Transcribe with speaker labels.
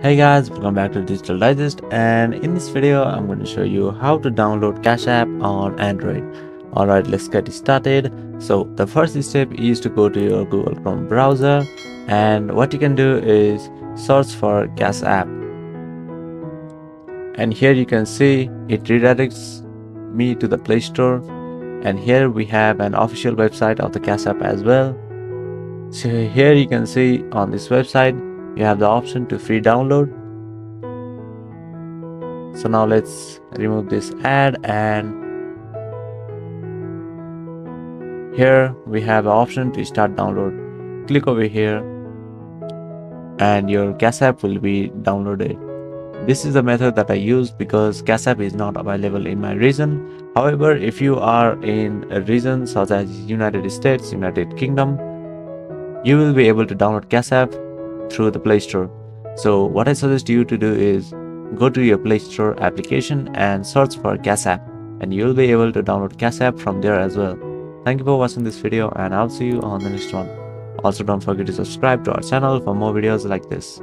Speaker 1: Hey guys, welcome back to Digital Digest, and in this video I'm going to show you how to download Cash App on Android. Alright, let's get started. So the first step is to go to your Google Chrome browser, and what you can do is search for Cash App, and here you can see it redirects me to the Play Store, and here we have an official website of the Cash App as well. So here you can see on this website you have the option to free download. So now let's remove this ad, and here we have an option to start download. Click over here and your Cash App will be downloaded. This is the method that I use because Cash App is not available in my region. However, if you are in a region such as United States, United Kingdom, you will be able to download Cash App through the Play Store. So what I suggest you to do is go to your Play Store application and search for Cash App, and you'll be able to download Cash App from there as well. Thank you for watching this video, and I'll see you on the next one. Also, don't forget to subscribe to our channel for more videos like this.